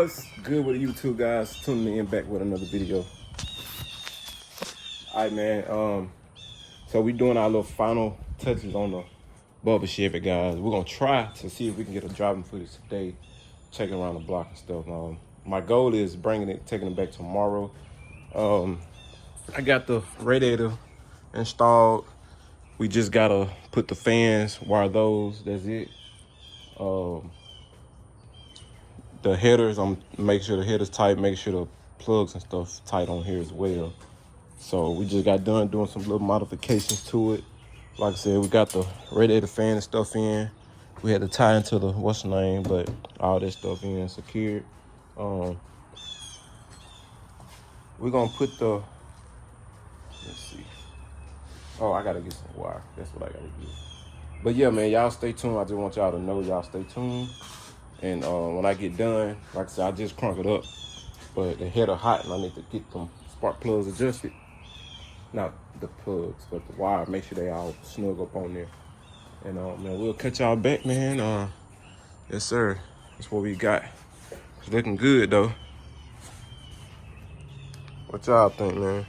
What's good with you two guys? Tuning in back with another video. Alright, man. So we doing our little final touches on the Bubba Chevy, guys. We're gonna try to see if we can get a driving footage today, checking around the block and stuff. My goal is taking it back tomorrow. I got the radiator installed. We just gotta put the fans, wire those. That's it. The headers, make sure the header's tight, make sure the plugs and stuff tight on here as well. So we just got done doing some little modifications to it. Like I said, we got the radiator fan and stuff in. We had to tie into the but all that stuff in secured. We're gonna put the, let's see. Oh, I gotta get some wire. That's what I gotta get. But yeah, man, y'all stay tuned. I just want y'all to know y'all stay tuned. And when I get done, like I said, I just crunk it up. But the header hot and I need to get them spark plugs adjusted. Not the plugs, but the wire. Make sure they all snug up on there. And man, we'll catch y'all back, man. Yes, sir. That's what we got. It's looking good, though. What y'all think, man?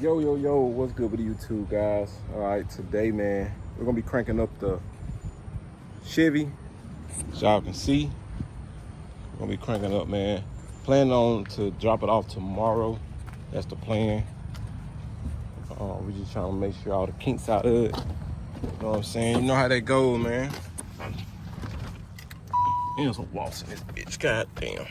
Yo, what's good with you two guys? All right, today, man, we're gonna be cranking up the Chevy, as y'all can see. We're gonna be cranking up, man. Planning on to drop it off tomorrow. That's the plan. We just trying to make sure all the kinks out of it. You know what I'm saying? You know how that goes, man. There's some walls in this bitch. God damn.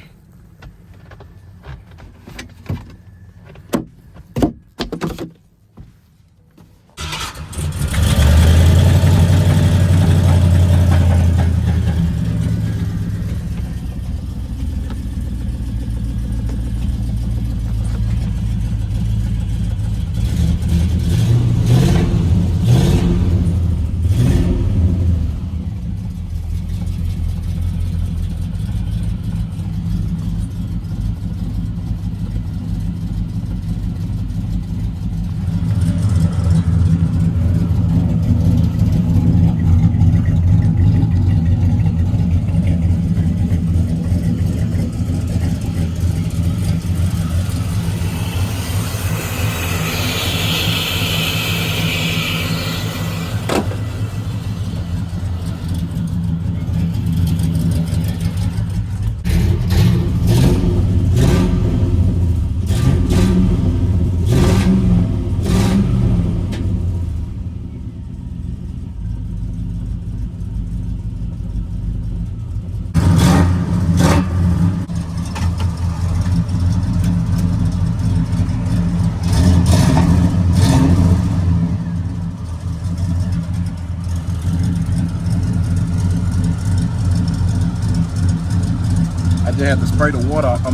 I just had to spray the water off, the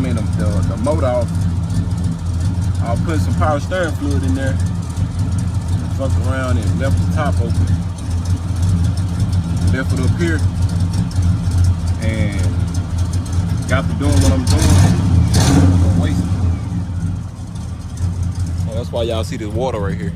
motor off. I'll put some power steering fluid in there. Fucked around and left the top open. Left it up here. And got to doing what I'm doing. I'm wasting. Well, that's why y'all see this water right here.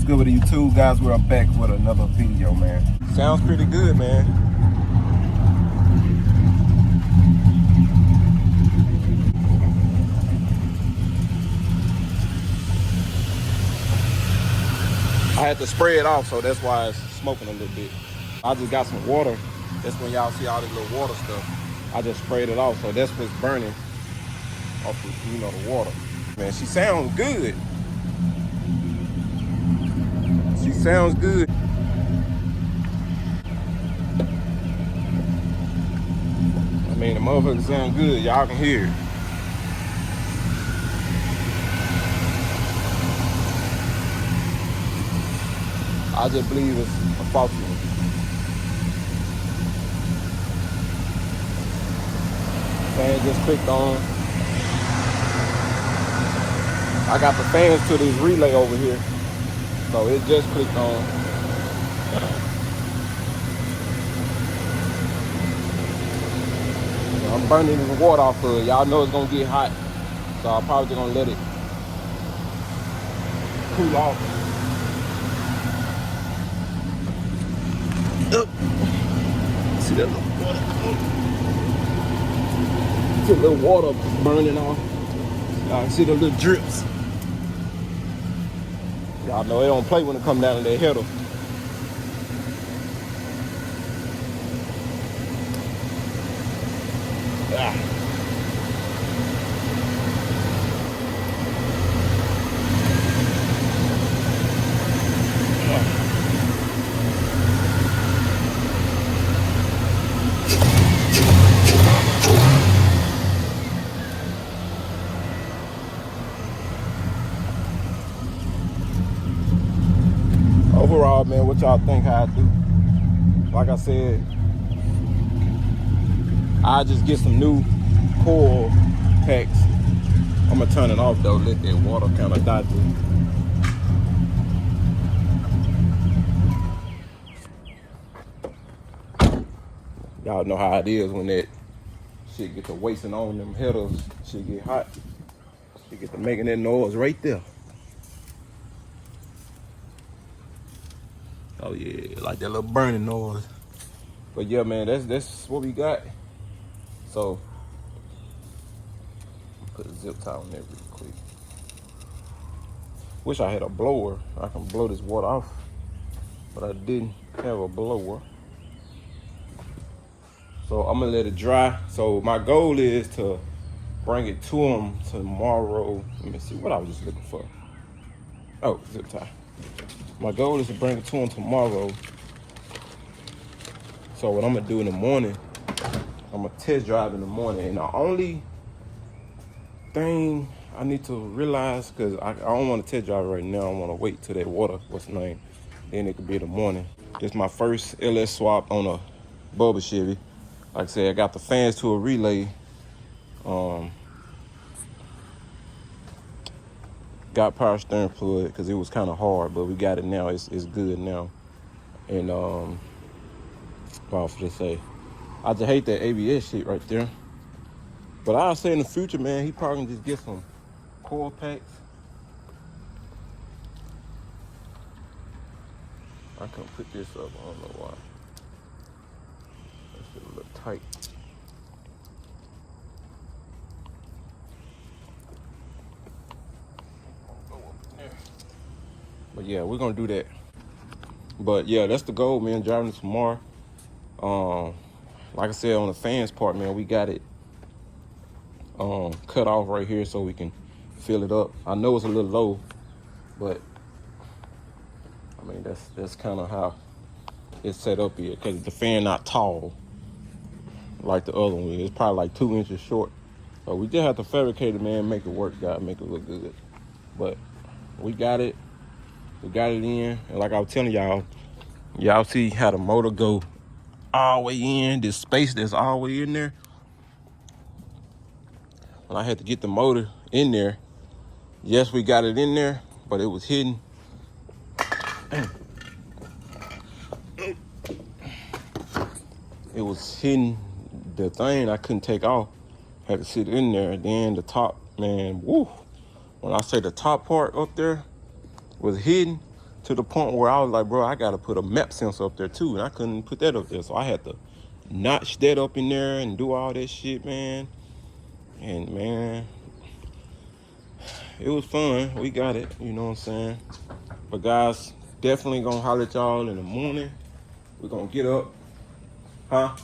Good with you two guys. We're back with another video, man. Sounds pretty good, man. I had to spray it off, so that's why it's smoking a little bit. I just got some water. That's when y'all see all this little water stuff. I just sprayed it off, so that's what's burning off the, the water. Man, she sounds good. She sounds good. I mean, the motherfucker sound good. Y'all can hear it. I just believe it's a faulty one. Fan just clicked on. I got the fans to this relay over here, so it just clicked on. I'm burning the water off of it. Y'all know it's gonna get hot, so I'm probably just gonna let it cool off. See that little water? See a little water burning off. Y'all see the little drips. Y'all know it don't play when it come down to that header. Overall, man, what y'all think how I do? Like I said, I just get some new coil packs. I'm gonna turn it off though, let that water kind of die through. Y'all know how it is when that shit get to wasting on them headers, shit get hot. Shit get to making that noise right there. Oh yeah, like that little burning noise. But yeah, man, that's what we got. So put a zip tie on there real quick. Wish I had a blower. I can blow this water off, but I didn't have a blower. So I'm gonna let it dry. So my goal is to bring it to them tomorrow. Let me see what I was just looking for. Oh, zip tie. My goal is to bring it to them tomorrow. So what I'm gonna do in the morning, I'm gonna test drive in the morning. And the only thing I need to realize, because I don't want to test drive right now, I want to wait till that water, what's the name, then it could be in the morning. This is my first LS swap on a Bubba Chevy. Like I said, I got the fans to a relay. Got power steering fluid because it was kind of hard, but we got it now. It's good now. And what I was gonna say, I just hate that ABS shit right there. But I'll say in the future, man, he probably can just get some coil packs. I can't put this up, I don't know why. That shit look tight. But yeah, we're gonna do that. But yeah, that's the goal, man, driving it tomorrow. Like I said, on the fans part, man, we got it cut off right here so we can fill it up. I know it's a little low, but I mean that's kind of how it's set up here, because the fan not tall like the other one. It's probably like 2 inches short. So we just have to fabricate it, man, make it work, God, make it look good. But we got it. We got it in, and like I was telling y'all see how the motor go all the way in, this space that's all the way in there. When I had to get the motor in there, yes, we got it in there, but it was hidden. It was hidden, the thing I couldn't take off. Had to sit in there, and then the top, man, woo. When I say the top part up there was hidden to the point where I was like, bro, I gotta put a map sensor up there too, and I couldn't put that up there. So I had to notch that up in there and do all that shit, man. And man, it was fun. We got it, you know what I'm saying? But guys, definitely gonna holler at y'all in the morning. We're gonna get up. Huh?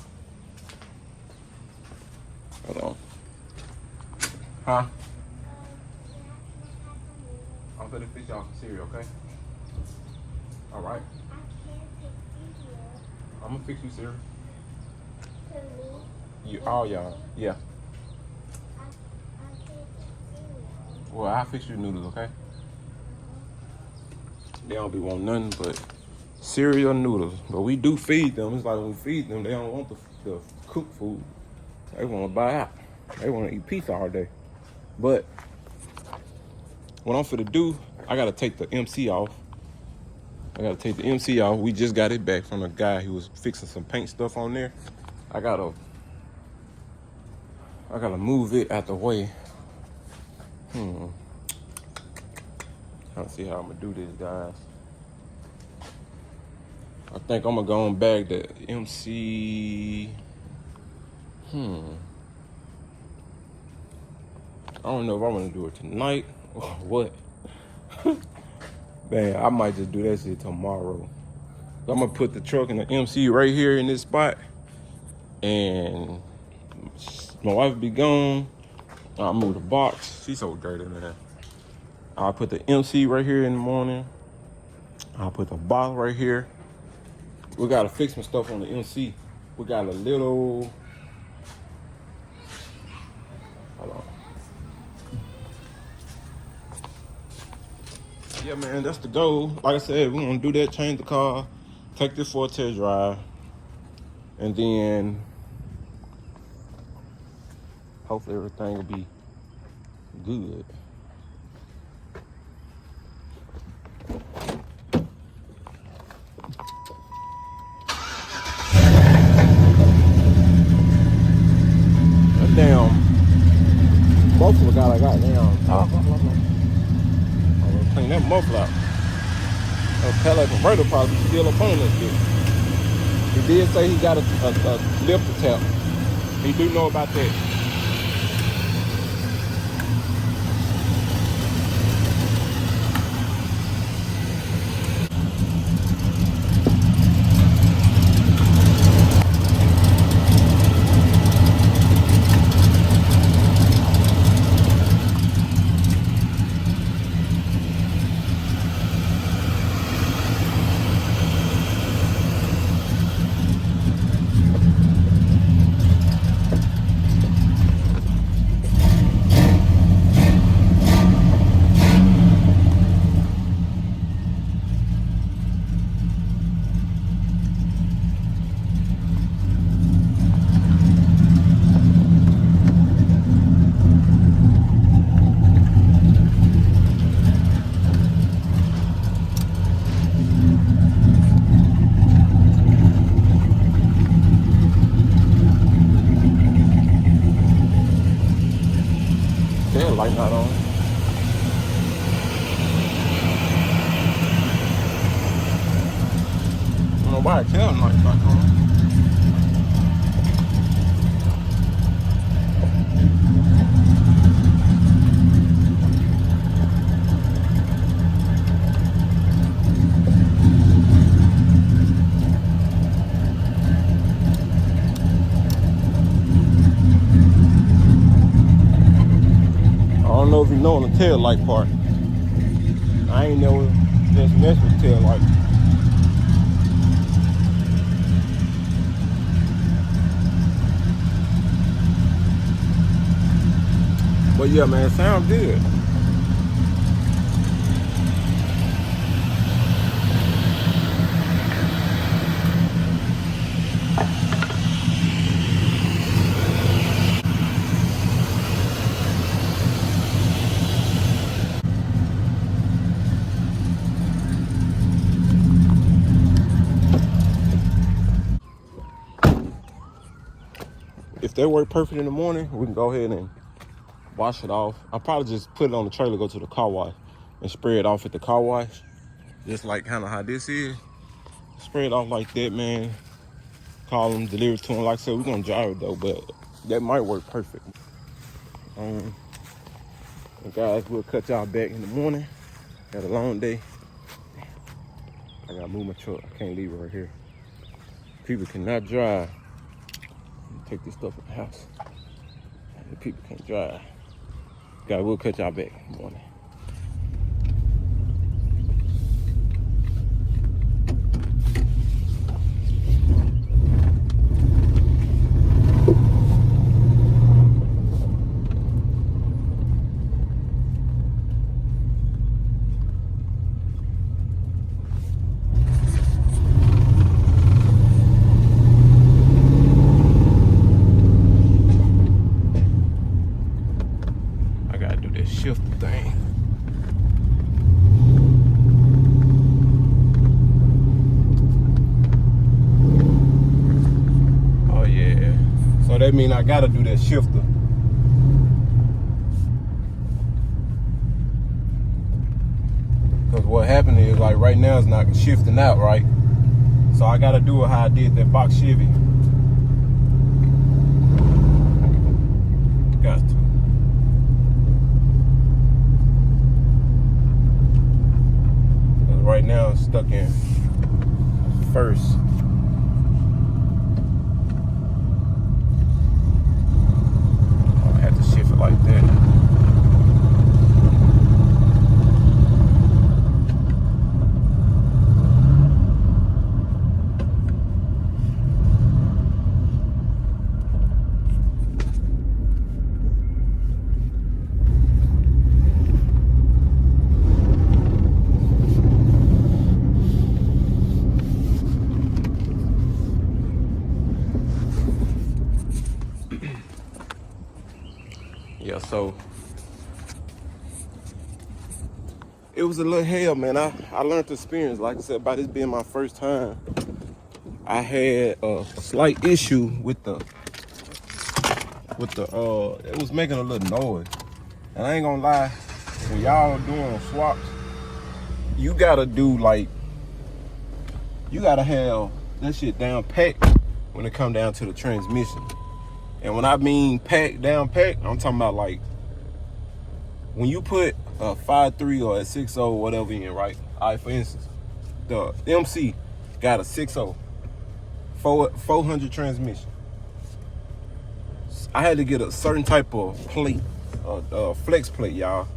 Hold on. Huh? I'm gonna fix y'all some cereal, okay? All right. I'm gonna fix you cereal. You, all y'all, yeah. Well, I'll fix you noodles, okay? They don't be wanting nothing but cereal noodles. But we do feed them. It's like when we feed them, they don't want the cooked food. They want to buy out. They want to eat pizza all day. But what I'm finna do, I gotta take the MC off. We just got it back from a guy who was fixing some paint stuff on there. I gotta move it out the way. Trying to see how I'm gonna do this, guys. I think I'm gonna go and bag the MC. I don't know if I want to do it tonight or what. Man, I might just do that shit tomorrow. I'm gonna put the truck and the MC right here in this spot, and my wife be gone. I'll move the box. She's so dirty, man. I'll put the MC right here in the morning. I'll put the box right here. We gotta fix some stuff on the MC. We got a little. Hold on. Yeah, man, that's the goal. Like I said, we're gonna do that, change the car, take this for a test drive, and then hopefully everything will be good. That damn muffler got goddamn. Clean that muffler out. That Cadillac converter probably still up on that shit. He did say he got a lifter tap. He do know about that. Tail light not on. I don't know why the tail light's not on. I don't know if you know on the tail light part. I ain't never just messed with tail light. But yeah, man, it sounds good. If they work perfect in the morning, we can go ahead and wash it off. I'll probably just put it on the trailer, go to the car wash, and spray it off at the car wash. Just like kind of how this is. Spray it off like that, man. Call them, deliver it to them. Like I said, we're going to drive it, though, but that might work perfect. And guys, we'll cut y'all back in the morning. Got a long day. I got to move my truck. I can't leave it right here. People cannot drive. Take this stuff in the house. The people can't drive. Guys, we'll cut y'all back in the morning. that means I gotta do that shifter. Because what happened is, like, right now it's not shifting out, right? So I gotta do it how I did that box Chevy. Got to. Because right now it's stuck in first. I had to shift it like that. Yeah, so it was a little hell, man. I learned the experience. Like I said, by this being my first time, I had a slight issue with the it was making a little noise. And I ain't gonna lie, when y'all doing swaps, you gotta do like, you gotta have that shit down packed when it come down to the transmission. And when I mean down packed, I'm talking about like, when you put a 5.3 or a 6.0, whatever in, right? All right, for instance, the MC got a 6.0, 400 transmission. I had to get a certain type of plate, flex plate, y'all.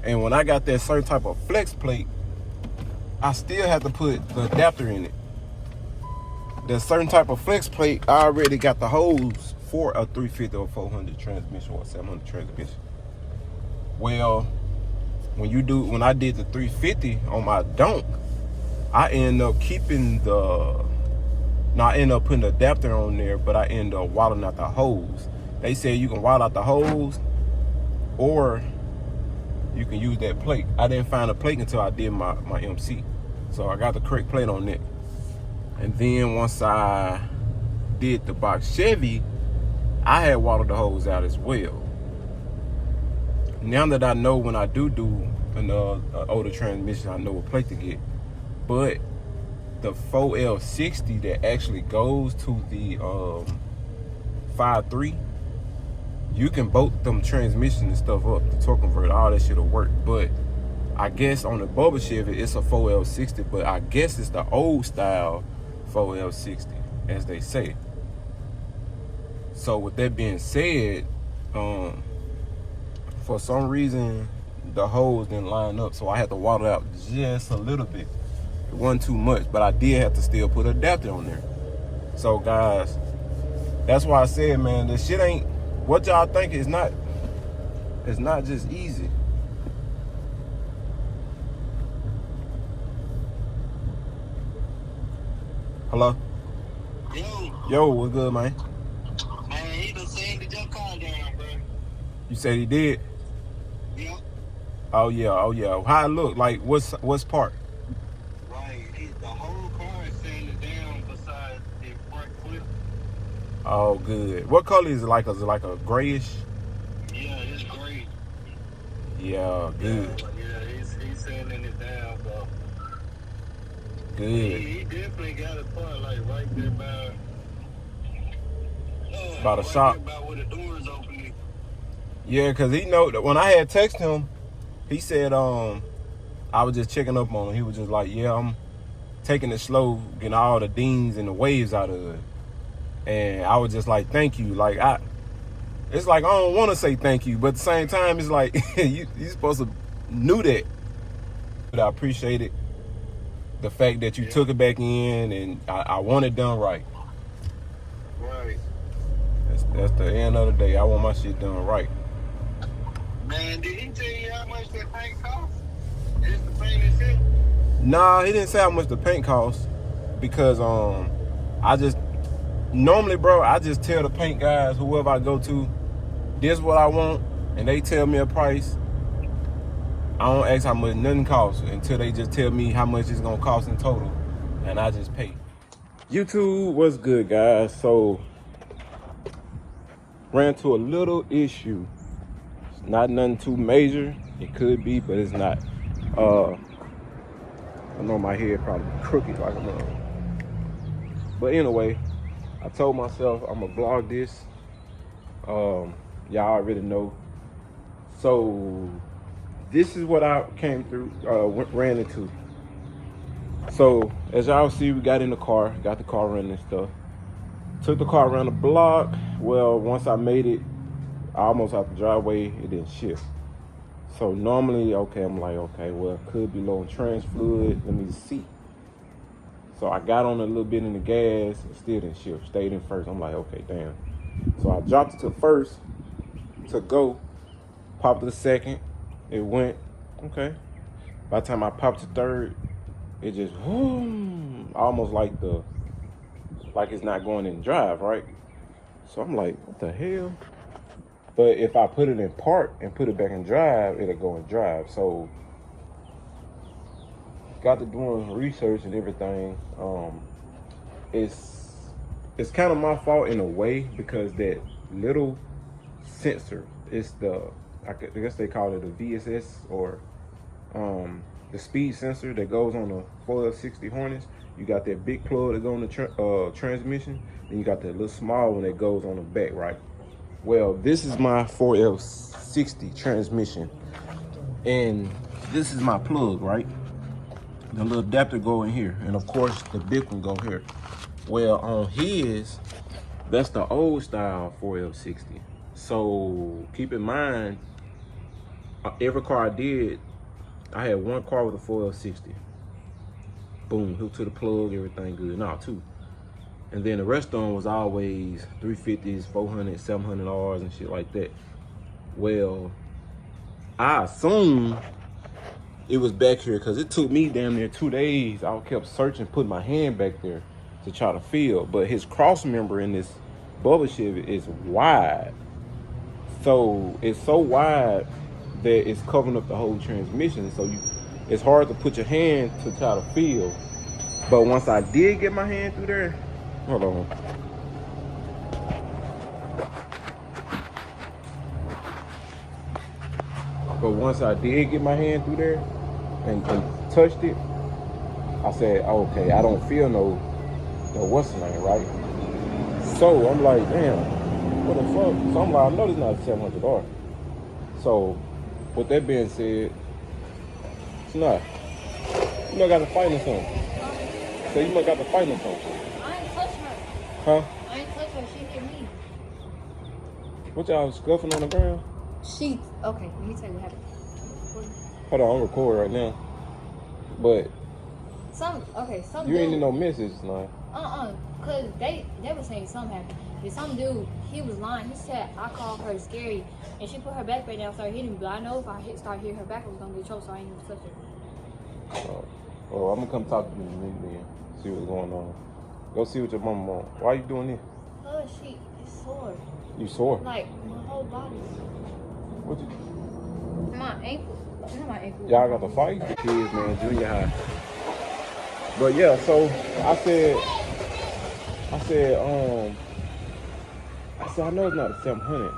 And when I got that certain type of flex plate, I still had to put the adapter in it. The certain type of flex plate, I already got the hose for a 350 or 400 transmission or 700 transmission. Well, when I did the 350 on my Didnt, I ended up keeping I ended up putting the adapter on there, but I ended up wilding out the hose. They said you can wild out the hose, or you can use that plate. I didn't find a plate until I did my MC. So I got the correct plate on it. And then once I did the box Chevy, I had waddled the hose out as well. Now that I know when I do an older transmission, I know what plate to get. But the 4L60 that actually goes to the 5.3, you can bolt them transmission and stuff up, the torque converter, all that shit'll work. But I guess on the Bubba Chevy, it's a 4L60, but I guess it's the old style 4L60, as they say. So with that being said, for some reason, the hose didn't line up, so I had to waddle out just a little bit. It wasn't too much, but I did have to still put an adapter on there. So guys, that's why I said, man, this shit ain't what y'all think. It's not just easy. Hello? Yo, what's good, man? Man, he done said that your car down, bro. You said he did? Yeah. Oh yeah. How it look? Like what's part? Right. The whole car is sanded down besides the front clip. Oh, good. What color is it like? Is it like a grayish? Yeah, it's gray. Yeah, good. Yeah, he's sanding it down, bro. Good. He definitely got it part like right there by the shop. About where the doors opening. Yeah, cause he know that when I had texted him, he said I was just checking up on him. He was just like, yeah, I'm taking it slow, getting all the dings and the waves out of it. And I was just like, thank you. Like it's like I don't want to say thank you, but at the same time, it's like you supposed to knew that. But I appreciate it. The fact that you took it back in, and I want it done right. Right. That's the end of the day. I want my shit done right. Man, did he tell you how much that paint cost? Just the paint itself? Nah, he didn't say how much the paint cost, because I just normally, bro, I just tell the paint guys, whoever I go to, this is what I want, and they tell me a price. I don't ask how much nothing costs until they just tell me how much it's gonna cost in total, and I just pay. YouTube, what's good, guys? So ran into a little issue. It's not nothing too major. It could be, but it's not. I know my head probably crooked like a mother. But anyway, I told myself I'm gonna vlog this. Y'all already know. So this is what I came through, ran into. So as y'all see, we got in the car, got the car running and stuff. Took the car around the block. Well, once I made it, almost out the driveway, it didn't shift. So normally, okay, I'm like, okay, well, it could be low in trans fluid. Let me see. So I got on a little bit in the gas, it still didn't shift. Stayed in first. I'm like, okay, damn. So I dropped it to first to go. Popped to second. It went, okay. By the time I popped to third, it just almost like it's not going in drive, right? So I'm like, what the hell? But if I put it in park and put it back in drive, it'll go in drive. So got to doing research and everything. It's kind of my fault in a way, because that little sensor, it's I guess they call it a VSS, or the speed sensor that goes on the 4L60 Hornets. You got that big plug that goes on the transmission, then you got that little small one that goes on the back, right? Well, this is my 4L60 transmission, and this is my plug, right? The little adapter go in here, and of course the big one go here. Well, on his, that's the old style 4L60. So keep in mind, every car I did, I had one car with a 4L60. Boom, hooked to the plug, everything good. No, two. And then the rest of them was always 350s, 400, 700Rs and shit like that. Well, I assumed it was back here, because it took me damn near 2 days. I kept searching, putting my hand back there to try to feel. But his cross member in this Bubba Chevy is wide. So it's so wide that it's covering up the whole transmission. So it's hard to put your hand to try to feel. But once I did get my hand through there, hold on. But once I did get my hand through there and touched it, I said, okay, I don't feel no what's the name, right? So I'm like, damn, what the fuck? So I'm like, I know this not a 700R. So with that being said, it's not. You might got to fight or something. So you might got to fight or something. I ain't touch her. Huh? I ain't touch her. She hit me. What y'all scuffing on the ground? Okay, let me tell you what happened. Hold on, I'm recording right now. But Some you dude, ain't need no messages now. cause they were saying something happened. And some dude, he was lying. He said I called her scary, and she put her back right now and started hitting me. But I know if I start hitting her back, I was gonna get choked, so I ain't even touch her. Oh, I'm gonna come talk to you in a minute then. See what's going on. Go see what your mama want. Why you doing this? Oh, she is sore. You sore? Like my whole body. What you? My ankle. Not my ankle. Y'all got to fight? Kids, man, junior high. But yeah, so I said, I know it's not a 700.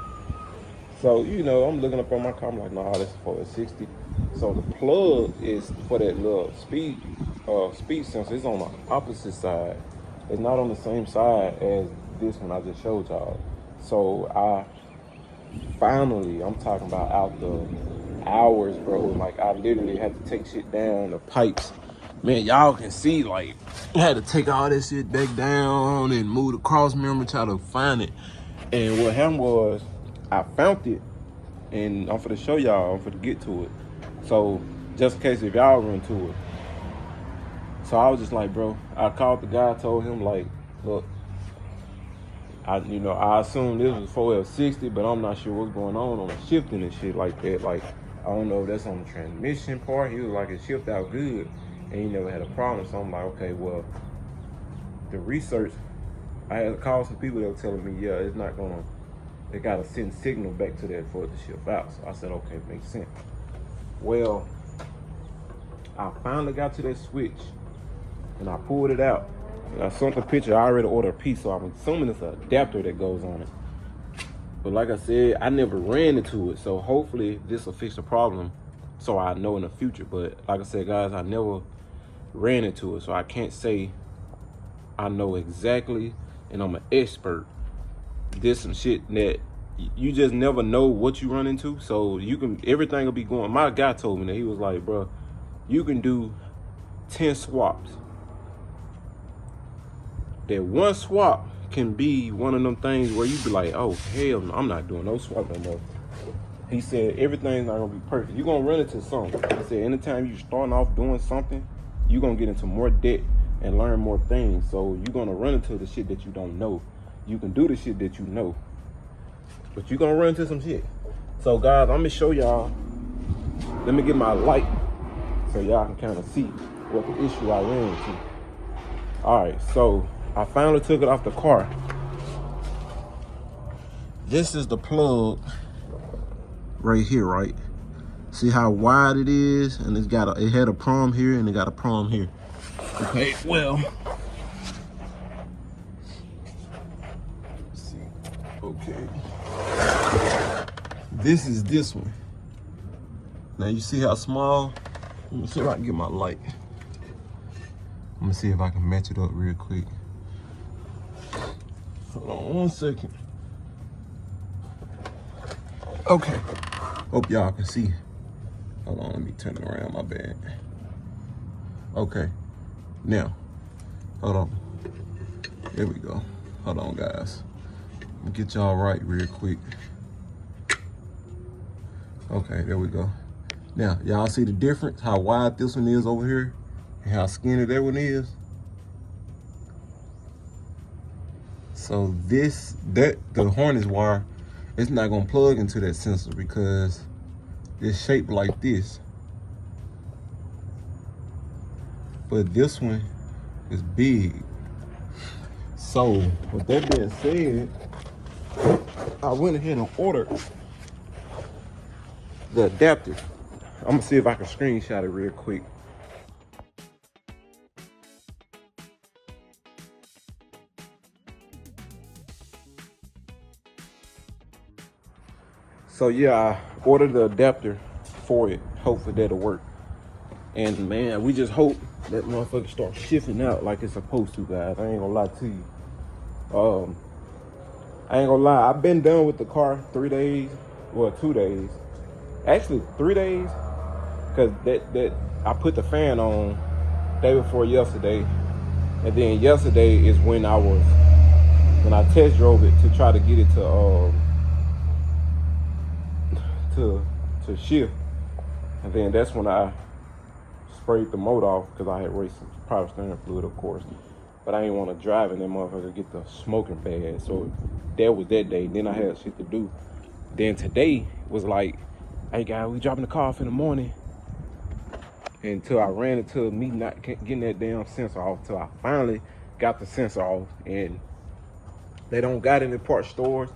So, you know, I'm looking up on my car, I'm like, nah, that's for a 60. So the plug is for that little speed sensor. It's on the opposite side. It's not on the same side as this one I just showed y'all. So I'm talking about out the hours, bro. Like, I literally had to take shit down, the pipes. Man, y'all can see, like, I had to take all this shit back down and move the cross member, try to find it. And what happened was, I found it, and I'm finna show y'all, I'm finna get to it. So, just in case if y'all run to it. So I was just like, bro, I called the guy, told him, like, look, I assume this was 4L60, but I'm not sure what's going on the shifting and shit like that. Like, I don't know if that's on the transmission part. He was like, it shipped out good, and he never had a problem. So I'm like, okay, well, the research, I had to call some people that were telling me, yeah, it's not gonna, they gotta send signal back to that for it to ship out. So I said, okay, it makes sense. Well, I finally got to that switch, and I pulled it out. And I sent the picture. I already ordered a piece, so I'm assuming it's an adapter that goes on it. But like I said, I never ran into it. So hopefully this will fix the problem so I know in the future. But like I said, guys, I never ran into it. So I can't say I know exactly and I'm an expert. There's some shit that you just never know what you run into. So you can, everything will be going. My guy told me that, he was like, bro, you can do 10 swaps. That one swap can be one of them things where you be like, oh, hell no, I'm not doing no swap no more. He said, everything's not gonna be perfect. You're gonna run into something. He said, anytime you starting off doing something, you're gonna get into more debt and learn more things. So you're gonna run into the shit that you don't know. You can do the shit that you know, but you're gonna run into some shit. So guys, I'm gonna show y'all. Let me get my light so y'all can kind of see what the issue I ran into. All right, so I finally took it off the car. This is the plug right here, right? See how wide it is, and it had a prong here and it got a prong here. Okay, well, let's see. Okay, this is this one. Now you see how small? Let me see if I can get my light. I'm gonna see if I can match it up real quick. Hold on 1 second. Okay, hope y'all can see. Hold on, let me turn it around, my bad. Okay, now, hold on. There we go. Hold on, guys. Let me get y'all right real quick. Okay, there we go. Now, y'all see the difference? How wide this one is over here and how skinny that one is? So the harness wire, it's not gonna plug into that sensor because it's shaped like this. But this one is big. So with that being said, I went ahead and ordered the adapter. I'm gonna see if I can screenshot it real quick. So yeah, I ordered the adapter for it. Hopefully that'll work. And man, we just hope that motherfucker starts shifting out like it's supposed to, guys. I ain't gonna lie to you. I ain't gonna lie, I've been done with the car 3 days, well 2 days. Actually 3 days, cause that I put the fan on day before yesterday. And then yesterday is when I test drove it to try to get it to shift, and then that's when I sprayed the motor off because I had raced some power steering fluid, of course, but I didn't want to drive in that motherfucker get the smoking bad. So that was that day. Then I had shit to do. Then today was like, hey guys, we dropping the car off in the morning. Until I ran into me not getting that damn sensor off, till I finally got the sensor off, and they don't got it in part stores,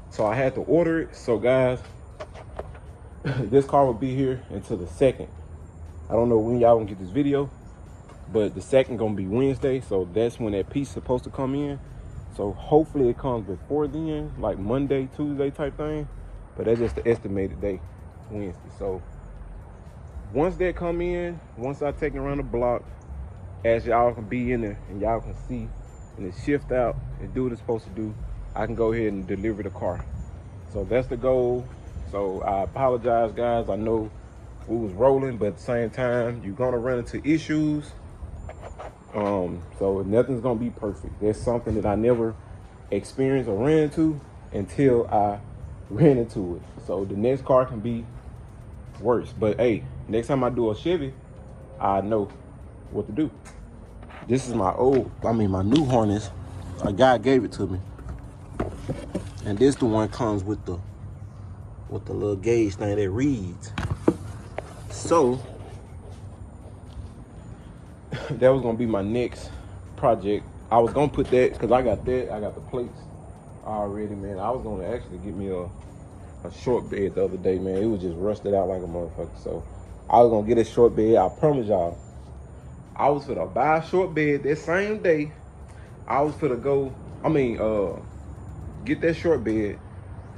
so I had to order it. So guys, this car will be here until the 2nd. I don't know when y'all gonna get this video, but the 2nd gonna be Wednesday, so that's when that piece supposed to come in. So hopefully it comes before then, like Monday, Tuesday type thing, but that's just the estimated day, Wednesday. So once that come in, once I take it around the block, as y'all can be in there and y'all can see, and it shift out and do what it's supposed to do, I can go ahead and deliver the car. So that's the goal. So I apologize, guys. I know we was rolling, but at the same time, you're gonna run into issues. So nothing's gonna be perfect. There's something that I never experienced or ran into until I ran into it. So the next car can be worse. But hey, next time I do a Chevy, I know what to do. This is my new harness. A guy gave it to me. And this the one comes with the little gauge thing that reads. So that was gonna be my next project. I was gonna put that, cause I got the plates already, man. I was gonna actually get me a short bed the other day, man. It was just rusted out like a motherfucker. So I was gonna get a short bed. I promise y'all, I was finna buy a short bed that same day. I was finna go, get that short bed,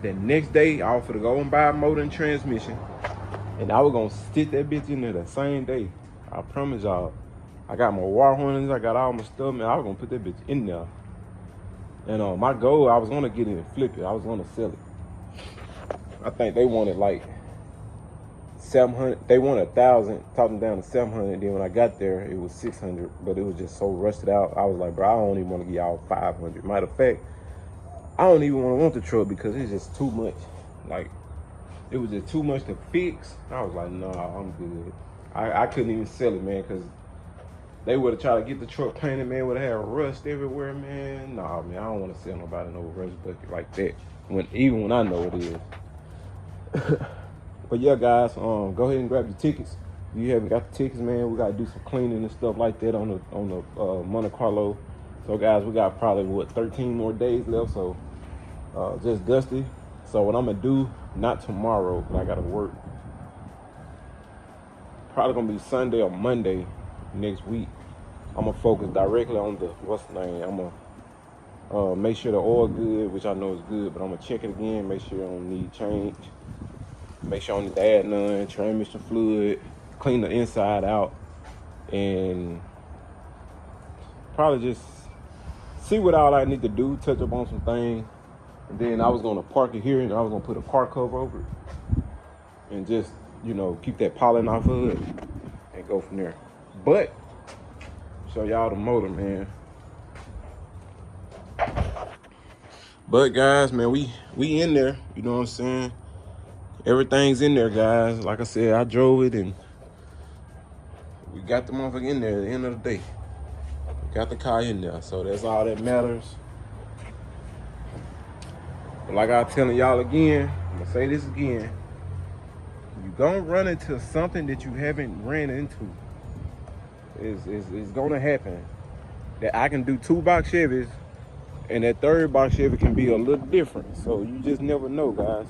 The next day, I offered to go and buy a motor and transmission. And I was gonna stick that bitch in there the same day. I promise y'all. I got my wire harness, I got all my stuff, man. I was gonna put that bitch in there. And my goal, I was gonna get it and flip it. I was gonna sell it. I think they wanted like 700. They wanted 1,000, talking down to 700. Then when I got there, it was 600, but it was just so rusted out. I was like, bro, I don't even want to give y'all 500. Matter of fact, I don't even want the truck because it's just too much. Like, it was just too much to fix. I was like, nah, I'm good. I couldn't even sell it, man, because they would have tried to get the truck painted, man, would have had rust everywhere, man. Nah, man, I don't want to sell nobody no rust bucket like that. Even when I know it is. But yeah, guys, go ahead and grab your tickets. If you haven't got the tickets, man, we gotta do some cleaning and stuff like that on the Monte Carlo. So guys, we got probably 13 more days left. So just dusty. So what I'm gonna do, not tomorrow, but I gotta work. Probably gonna be Sunday or Monday next week. I'm gonna focus directly on what's the name. I'm gonna make sure the oil good, which I know is good, but I'm gonna check it again, make sure I don't need change. Make sure I don't need to add none, transmission fluid, clean the inside out, and probably just see what all I need to do, touch up on some things. And then I was gonna park it here and I was gonna put a car cover over it and just, you know, keep that pollen off of it and go from there. But show y'all the motor, man. But guys, man, we in there, you know what I'm saying? Everything's in there, guys. Like I said, I drove it and we got the motherfucker in there at the end of the day. We got the car in there, so that's all that matters. But like I was telling y'all again, I'm gonna say this again. You gonna run into something that you haven't ran into. It's gonna happen. That I can do 2-box Chevys and that 3rd-box Chevy can be a little different. So you just never know, guys.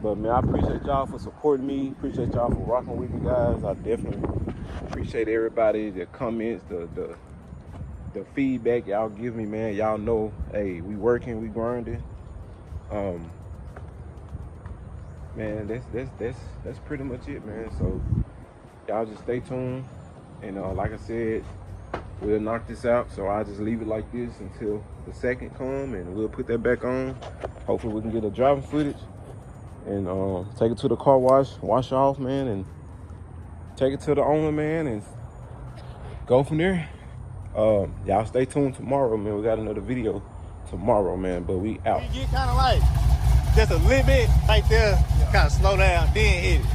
But man, I appreciate y'all for supporting me. Appreciate y'all for rocking with me, guys. I definitely appreciate everybody, the comments, the feedback y'all give me, man. Y'all know, hey, we working, we grinding. Man, that's pretty much it, man. So y'all just stay tuned, and like I said, we'll knock this out. So I'll just leave it like this until the second come, and we'll put that back on. Hopefully we can get a driving footage and take it to the car wash off, man, and take it to the owner, man, and go from there. Y'all stay tuned tomorrow, man. We got another video tomorrow, man, but we out. You get kind of like just a little bit right there, kind of slow down, then hit it.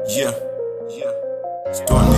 Yeah. Starting